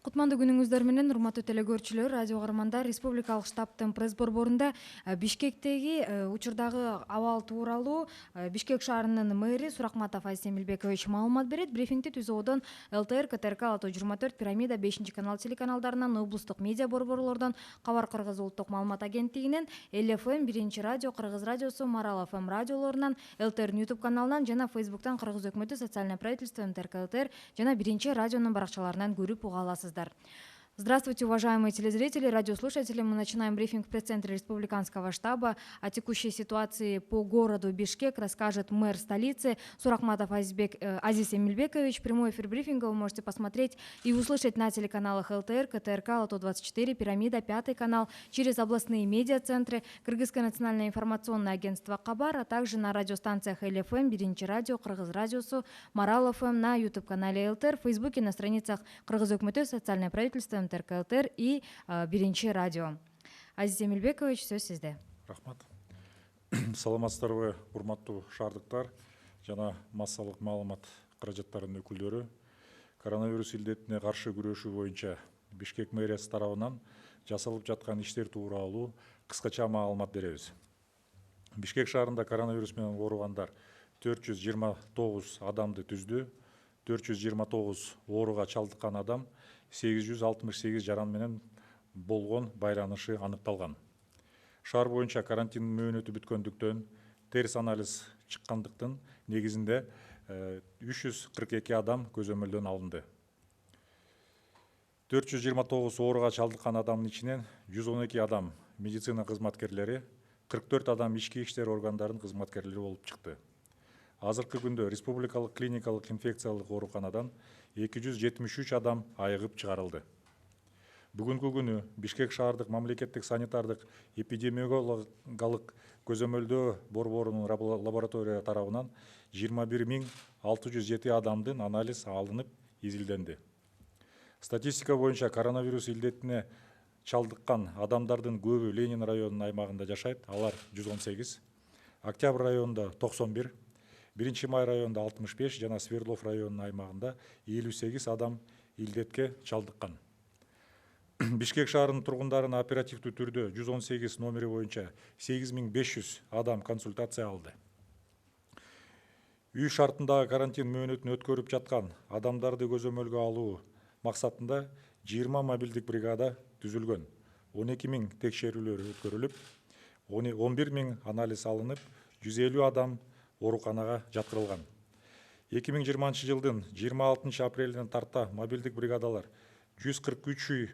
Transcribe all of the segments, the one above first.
Кутмандуу күнүңүздөр менен урматтуу телекөрүүчүлөр, радио каармандар, Республикалык штабтын пресс борборунда Бишкектеги учурдагы абал тууралуу Бишкек шаарынын мэри Суракматов Азиз Эмилбекович маалымат берет. Брифингди ТүЗОдон ЛТР, КТРК, Ало 24, Пирамида, 5-канал телеканалдарынан, облустук медиа борборлордон, Кабар Кыргыз улуттук маалымат агенттигинен, ЛФМ, Биринчи радио, Кыргыз радиосу, Марал ФМ радиолорунан, ЛТР YouTube каналынан жана Фейсбуктан Кыргыз өкмөтү социальное правительство МТРК ЛТР жана Биринчи радионун баракчаларынан көрүп уга аласыздар. Здравствуйте, уважаемые телезрители, радиослушатели. Мы начинаем брифинг в пресс-центре Республиканского штаба. О текущей ситуации по городу Бишкек расскажет мэр столицы Суракматов Азиз Эмилбекович. Прямой эфир брифинга вы можете посмотреть и услышать на телеканалах ЛТР, КТРК, Ало 24, Пирамида, 5 канал, через областные медиа-центры, Кыргызское национальное информационное агентство Кабар, а также на радиостанциях ЛФМ, Биринчи радио, Кыргыз радиосу, Марал ФМ, на YouTube-канале ЛТР, в Фейсбуке, на страницах Кыргыз өкмөтү, социальное правительство, МТРК ЛТР и Биринчи радио. Азиз Эмилбекович, все сизде. Рахмат. Саламатсыздарбы, урматтуу шаардыктар жана массалык маалымат каражаттарынын өкүлдөрү. Коронавирус илдетине каршы күрөшүү боюнча Бишкек мэриясы тарабынан жасалып жаткан иштер тууралуу кыскача маалымат беребиз. Бишкек шаарында коронавирус менен ооругандар 429 адамды түздү. 429 ооруга чалдыккан адам 868 жаран менен болгон байланышы аныкталган. Шаар боюнча карантин мөөнөтү бүткөндүктөн терс анализ чыккандыктын негизинде 342 адам көзөмөлдөн алынды. 429 ооруга чалдыккан адамдын ичинен 112 адам медицина кызматкерлери, 44 адам ички иштер органдарынын кызматкерлери болуп чыкты. Азыркы күндө республикалык клиникалык инфекциялык ооруканадан 273 адам айыгып чыгарылды. Бүгүнкү күнү Бишкек шаардык мамлекеттик санитардык эпидемиологиялык көзөмөлдөө борборунун лаборатория тарабынан 21.607 адамдын анализ алынып изилденди. Статистика боюнча коронавирус илдетине чалдыккан адамдардын көбү Ленин районунун аймагында жашайт, алар 118, Октябрь районунда 91, Биринчи май районунда 65 жана Свердлов районунун аймагында 58 адам илдетке чалдыккан. Бишкек шаарынын тургундарына оперативдүү түрдө 118 номери боюнча 8500 адам консультация алды. Үй шартындагы карантин мөөнөтүн өткөрүп жаткан адамдарды көзөмөлгө алуу максатында 20 мобилдик бригада түзүлгөн. 12 000 текшерүүлөр өткөрүлүп, 11 000 анализ алынып, 150 адам ооруканага жаткырылган. 2020 жылдын 26 апрелинен тарта мобилдик бригадалар 143 үй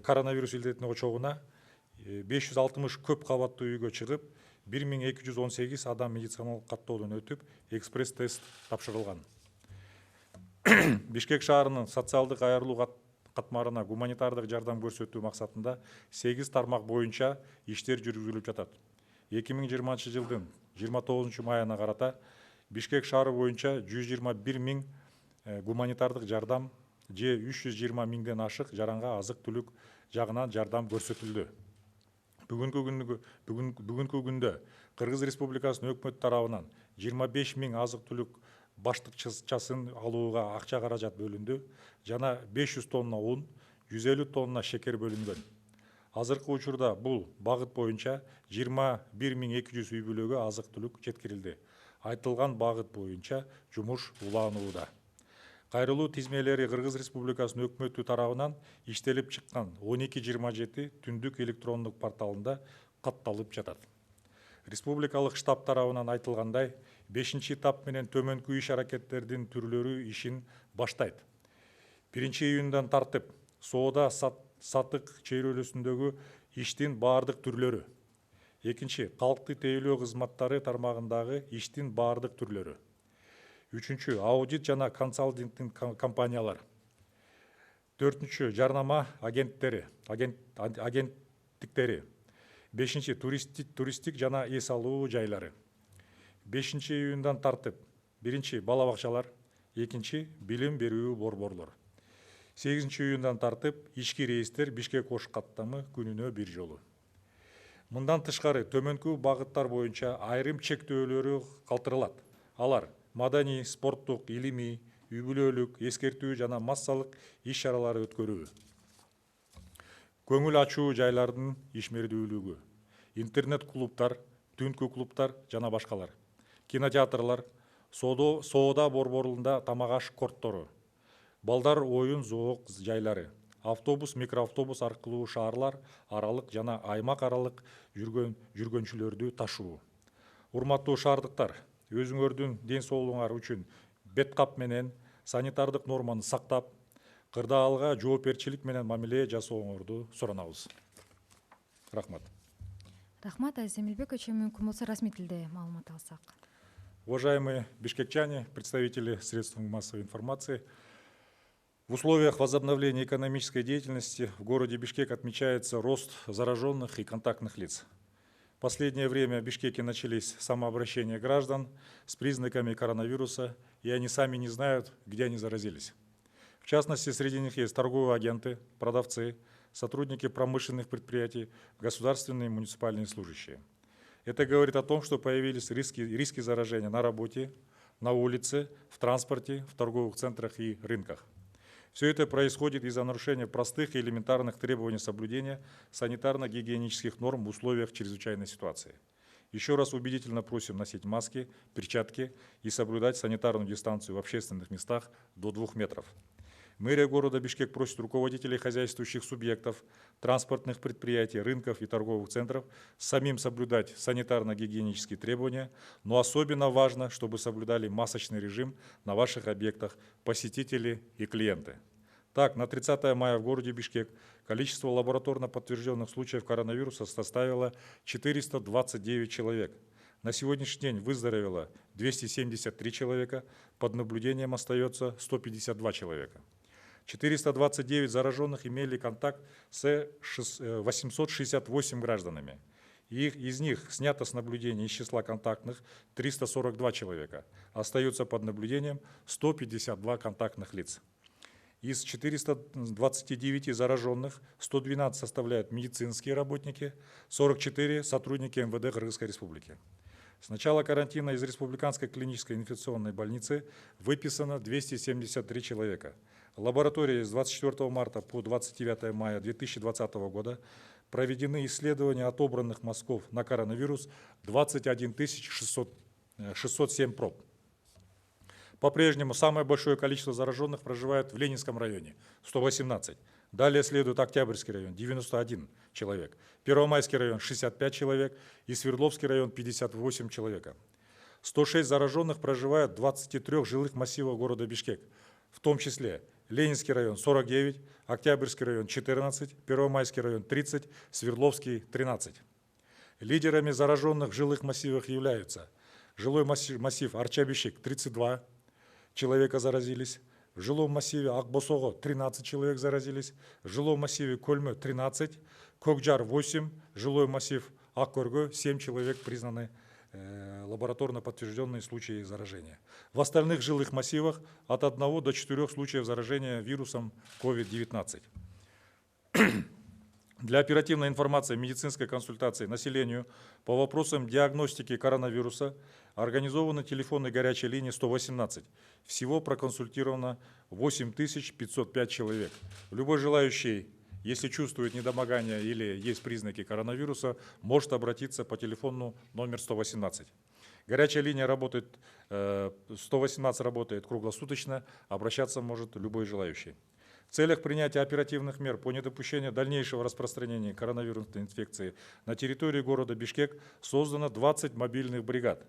коронавирус илдетине очогуна 560 көп кабаттуу үйгө чыгып, 1218 адам медициналык каттоодон өтүп, экспресс тест тапшырылган. Бишкек шаарынын социалдык аярлуу катмарына гуманитардык жардам көрсөтүү максатында 8 тармак боюнча иштер жүргүзүлүп жатат. 2020 жылдын 29 майына карата Бишкек шаары боюнча 121 000 гуманитардык жардам же 320 000ден ашык жаранга азык түлүк жагынан жардам көрсөтүлдү. Бүгүнкү күндө Кыргыз Республикасынын өкмөтү тарабынан 25 000 азык түлүк баштыкчасын алууга акча каражат бөлүндү жана 500 тонна un, 150 тонна шекер бөлүнгөн. Азыркы учурда бул багыт боюнча 21 200 үй бүлөгө азык түлүк жеткирилди. Айтылган багыт боюнча жумуш уланууда. Кайрылуу тизмелери Кыргыз Республикасынын өкмөтү тарабынан иштелип чыккан 1227 түндүк электрондук порталында катталып жатат. Республикалык штаб тарабынан айтылгандай, 5-этап менен төмөнкү иш аракеттердин түрлөрү ишин баштайт. 1-июндан тартып, соода сатык чейрөлүүсүндөгү иштин баардык түрлөрү. 2, калкты тейлөө кызматтары тармагындагы иштин баардык түрлөрү. 3, аудит жана консалтингтик компаниялар. 4, жарнама агенттиктери. 5, туристтик жана эс алуу жайлары. 5-июндан тартып, 1, бала бакчалар, 2, билим берүү борборлор. 8-июндан тартып, ички рейстер Бишкек Ош каттамы күнүнө 1 жолу. Мындан тышкары төмөнкү багыттар боюнча айрым чектөөлөрү калтырылат. Алар: маданий, спорттук, илимий, үй бүлөлүк, эскертүү жана массалык иш чаралары өткөрүү. Көңүл ачуу жайлардын ишмердүүлүгү, интернет-клубтар, түнкү клубтар жана башкалар. Кинотеатрлар, соода борборунда тамак аш корттору, балдар оюн зоок жайлары, автобус, микроавтобус аркылуу шаарлар аралык жана аймак аралык жүргөнчүлөрдү ташуу. Урматтуу шаардыктар, өзүңөрдүн ден соолугуңар үчүн бет кап менен санитардык норманы сактап, кырдаалга жоопкерчилик менен мамиле жасооңорду суранабыз. Рахмат. Рахмат, Азиз Эмилбекович, мүмкүн болсо расмий тилде маалымат алсак. Уважаемые бишкекчане, представители средств массовой информации, в условиях возобновления экономической деятельности в городе Бишкек отмечается рост зараженных и контактных лиц. В последнее время в Бишкеке начались самообращения граждан с признаками коронавируса, и они сами не знают, где они заразились. В частности, среди них есть торговые агенты, продавцы, сотрудники промышленных предприятий, государственные и муниципальные служащие. Это говорит о том, что появились риски заражения на работе, на улице, в транспорте, в торговых центрах и рынках. Все это происходит из-за нарушения простых и элементарных требований соблюдения санитарно-гигиенических норм в условиях чрезвычайной ситуации. Еще раз убедительно просим носить маски, перчатки и соблюдать санитарную дистанцию в общественных местах до 2 метров. Мэрия города Бишкек просит руководителей хозяйствующих субъектов, транспортных предприятий, рынков и торговых центров самим соблюдать санитарно-гигиенические требования, но особенно важно, чтобы соблюдали масочный режим на ваших объектах посетители и клиенты. Так, на 30 мая в городе Бишкек количество лабораторно подтвержденных случаев коронавируса составило 429 человек. На сегодняшний день выздоровело 273 человека, под наблюдением остается 152 человека. 429 зараженных имели контакт с 868 гражданами. Из них снято с наблюдения из числа контактных 342 человека. Остаются под наблюдением 152 контактных лиц. Из 429 зараженных 112 составляют медицинские работники, 44 сотрудники МВД Кыргызской Республики. С начала карантина из Республиканской клинической инфекционной больницы выписано 273 человека. Лаборатории с 24 марта по 29 мая 2020 года проведены исследования отобранных мазков на коронавирус 21 607 проб. По-прежнему самое большое количество зараженных проживает в Ленинском районе – 118. Далее следует Октябрьский район – 91 человек, Первомайский район – 65 человек и Свердловский район – 58 человек. 106 зараженных проживают в 23 жилых массивах города Бишкек, в том числе Ленинский район – 49, Октябрьский район – 14, Первомайский район – 30, Свердловский – 13. Лидерами зараженных в жилых массивах являются жилой массив Арча-Бишкек – 32 человека заразились, в жилом массиве Акбосого 13 человек заразились, в жилом массиве Кольмы 13, Кокджар 8, жилой массив Аккоргө 7 человек признаны лабораторно подтвержденные случаи заражения. В остальных жилых массивах от 1 до 4 случаев заражения вирусом COVID-19. Для оперативной информации, медицинской консультации населению по вопросам диагностики коронавируса организованы телефонные горячие линии 118. Всего проконсультировано 8505 человек. Любой желающий, если чувствует недомогание или есть признаки коронавируса, может обратиться по телефону номер 118. Горячая линия работает, 118 работает круглосуточно, обращаться может любой желающий. В целях принятия оперативных мер по недопущению дальнейшего распространения коронавирусной инфекции на территории города Бишкек создано 20 мобильных бригад,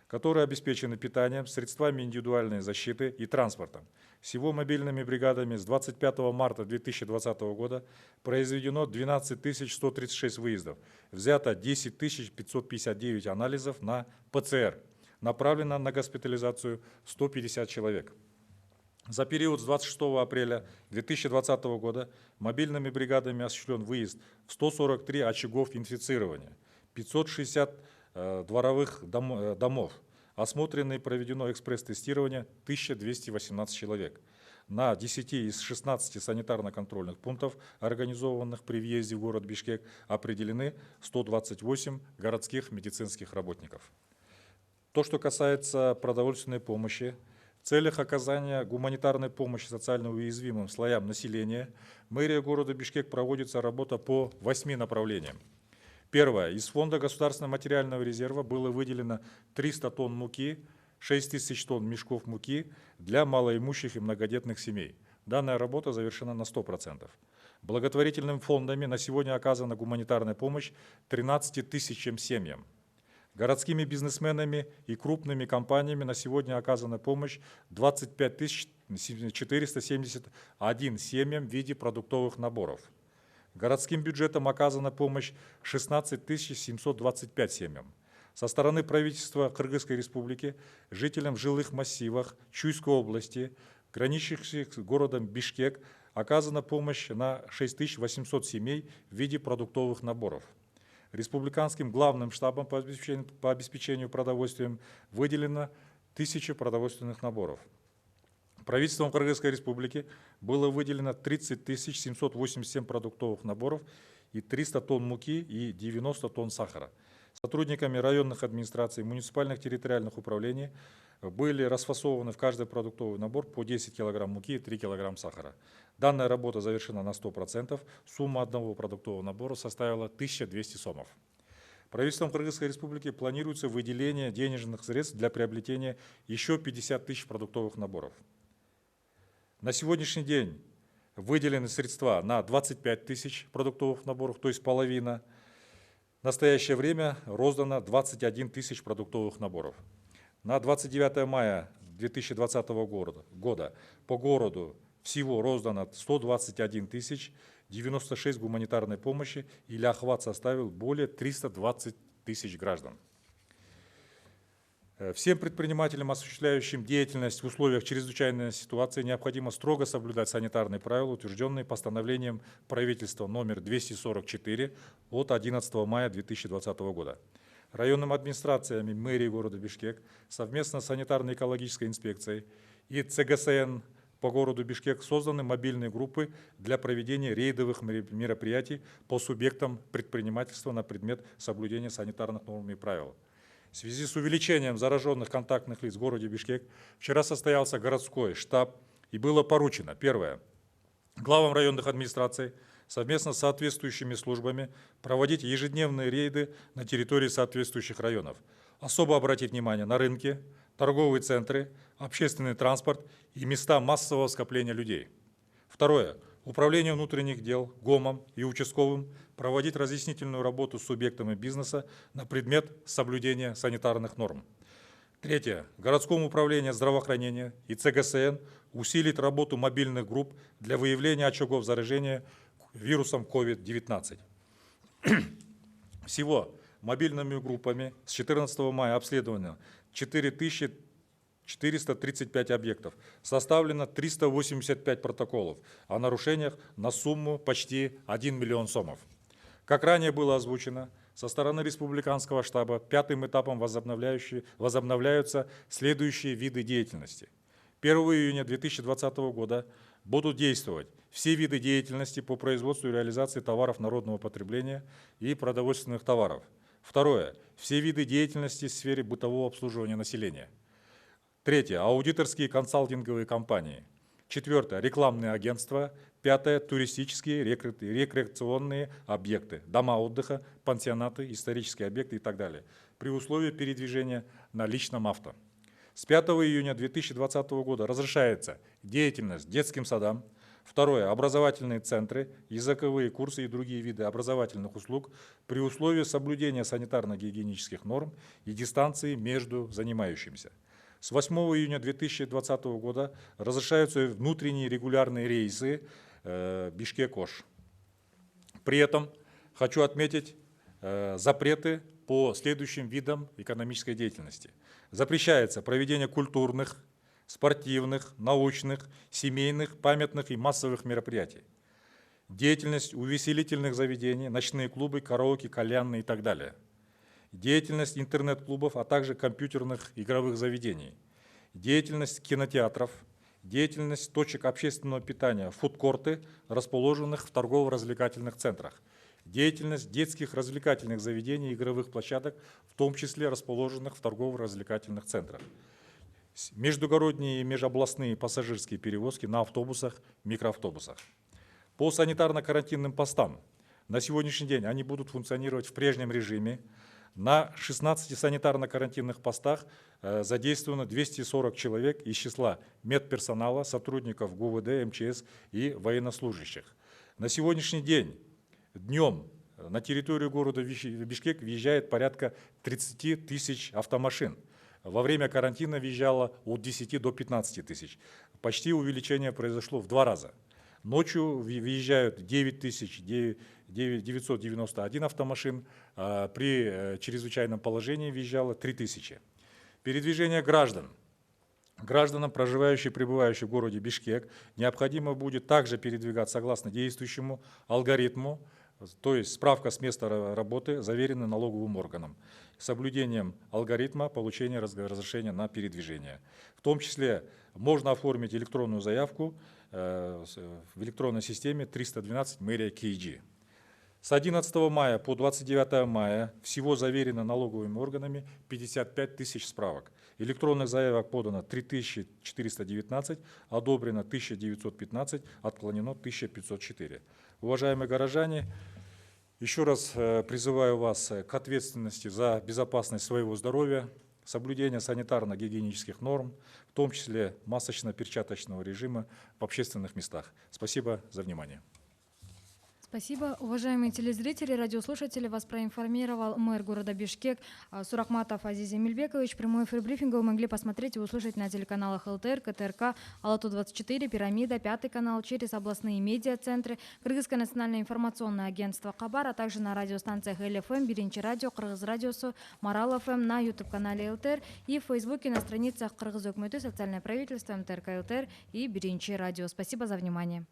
которые обеспечены питанием, средствами индивидуальной защиты и транспортом. Всего мобильными бригадами с 25 марта 2020 года произведено 12 136 выездов, взято 10 559 анализов на ПЦР, направлено на госпитализацию 150 человек. За период с 26 апреля 2020 года мобильными бригадами осуществлен выезд в 143 очагов инфицирования, 560 дворовых домов. Осмотрено и проведено экспресс-тестирование 1218 человек. На 10 из 16 санитарно-контрольных пунктов, организованных при въезде в город Бишкек, определены 128 городских медицинских работников. То, что касается продовольственной помощи, В целях оказания гуманитарной помощи социально уязвимым слоям населения мэрия города Бишкек проводится работа по 8 направлениям. Первое. Из Фонда государственного материального резерва было выделено 300 тонн муки, 6000 тонн мешков муки для малоимущих и многодетных семей. Данная работа завершена на 100%. Благотворительными фондами на сегодня оказана гуманитарная помощь 13 тысячам семьям. Городскими бизнесменами и крупными компаниями на сегодня оказана помощь 25 471 семьям в виде продуктовых наборов. Городским бюджетом оказана помощь 16 725 семьям. Со стороны правительства Кыргызской Республики жителям в жилых массивах Чуйской области, граничащих с городом Бишкек, оказана помощь на 6800 семей в виде продуктовых наборов. Республиканским главным штабом по обеспечению продовольствием выделено 1000 продовольственных наборов. Правительством Кыргызской Республики было выделено 30 787 продуктовых наборов и 300 тонн муки и 90 тонн сахара. Сотрудниками районных администраций, муниципальных территориальных управлений были расфасованы в каждый продуктовый набор по 10 килограмм муки и 3 килограмма сахара. Данная работа завершена на 100%. Сумма одного продуктового набора составила 1200 сомов. Правительством Кыргызской Республики планируется выделение денежных средств для приобретения еще 50 тысяч продуктовых наборов. На сегодняшний день выделены средства на 25 тысяч продуктовых наборов, то есть половина. В настоящее время роздано 21 тысяч продуктовых наборов. На 29 мая 2020 года по городу всего роздано 121 тысяч 96 гуманитарной помощи, или охват составил более 320 тысяч граждан. Всем предпринимателям, осуществляющим деятельность в условиях чрезвычайной ситуации, необходимо строго соблюдать санитарные правила, утвержденные постановлением правительства номер 244 от 11 мая 2020 года. Районным администрациями мэрии города Бишкек совместно с санитарно-экологической инспекцией и ЦГСН по городу Бишкек созданы мобильные группы для проведения рейдовых мероприятий по субъектам предпринимательства на предмет соблюдения санитарных норм и правил. В связи с увеличением зараженных контактных лиц в городе Бишкек вчера состоялся городской штаб и было поручено: первое, главам районных администраций совместно с соответствующими службами проводить ежедневные рейды на территории соответствующих районов. Особо обратить внимание на рынки, торговые центры, общественный транспорт и места массового скопления людей. Второе. Управление внутренних дел, ГОМом и участковым проводить разъяснительную работу с субъектами бизнеса на предмет соблюдения санитарных норм. Третье. Городскому управлению здравоохранения и ЦГСН усилить работу мобильных групп для выявления очагов заражения вирусом COVID-19. Всего мобильными группами с 14 мая обследовано 4435 объектов, составлено 385 протоколов о нарушениях на сумму почти 1 миллион сомов. Как ранее было озвучено, со стороны республиканского штаба пятым этапом возобновляются следующие виды деятельности. 1 июня 2020 года будут действовать все виды деятельности по производству и реализации товаров народного потребления и продовольственных товаров. Второе. Все виды деятельности в сфере бытового обслуживания населения. Третье. Аудиторские и консалтинговые компании. Четвертое. Рекламные агентства. Пятое. Туристические, рекреационные объекты. Дома отдыха, пансионаты, исторические объекты и так далее. При условии передвижения на личном авто. С 5 июня 2020 года разрешается деятельность детским садам. Второе. Образовательные центры, языковые курсы и другие виды образовательных услуг при условии соблюдения санитарно-гигиенических норм и дистанции между занимающимися. С 8 июня 2020 года разрешаются внутренние регулярные рейсы Бишкек-Ош. При этом хочу отметить запреты по следующим видам экономической деятельности. Запрещается проведение культурных, спортивных, научных, семейных, памятных и массовых мероприятий. Деятельность увеселительных заведений, ночные клубы, караоке, кальянные и так далее. Деятельность интернет-клубов, а также компьютерных игровых заведений. Деятельность кинотеатров. Деятельность точек общественного питания, фудкорты, расположенных в торгово-развлекательных центрах. Деятельность детских развлекательных заведений и игровых площадок, в том числе расположенных в торгово-развлекательных центрах. междугородние и межобластные пассажирские перевозки на автобусах, микроавтобусах. По санитарно-карантинным постам на сегодняшний день они будут функционировать в прежнем режиме. На 16 санитарно-карантинных постах задействовано 240 человек из числа медперсонала, сотрудников ГУВД, МЧС и военнослужащих. На сегодняшний день днем на территорию города Бишкек въезжает порядка 30 тысяч автомашин. Во время карантина въезжало от 10 до 15 тысяч. Почти увеличение произошло в 2 раза. Ночью въезжают 991 автомашин, при чрезвычайном положении въезжало 3000. Передвижение граждан. Гражданам, проживающим и пребывающим в городе Бишкек, необходимо будет также передвигаться согласно действующему алгоритму, то есть справка с места работы, заверенная налоговым органом, с соблюдением алгоритма получения разрешения на передвижение. В том числе можно оформить электронную заявку в электронной системе 312 мэрия KG. С 11 мая по 29 мая всего заверено налоговыми органами 55 тысяч справок. Электронных заявок подано 3419, одобрено 1915, отклонено 1504. Уважаемые горожане, еще раз призываю вас к ответственности за безопасность своего здоровья, соблюдение санитарно-гигиенических норм, в том числе масочно-перчаточного режима в общественных местах. Спасибо за внимание. Спасибо. Уважаемые телезрители, радиослушатели, вас проинформировал мэр города Бишкек Сурахматов Азиз Эмильбекович. Прямой эфир брифинга вы могли посмотреть и услышать на телеканалах ЛТР, КТРК, Алату-24, Пирамида, 5 канал, через областные медиа-центры, Кыргызское национальное информационное агентство Кабар, а также на радиостанциях ЛФМ, Биринчи радио, Кыргыз радиосу, Марал ФМ, на YouTube-канале ЛТР и в Фейсбуке на страницах Кыргыз Өкмөтү, социальное правительство, МТРК ЛТР и Биринчи радио. Спасибо за внимание.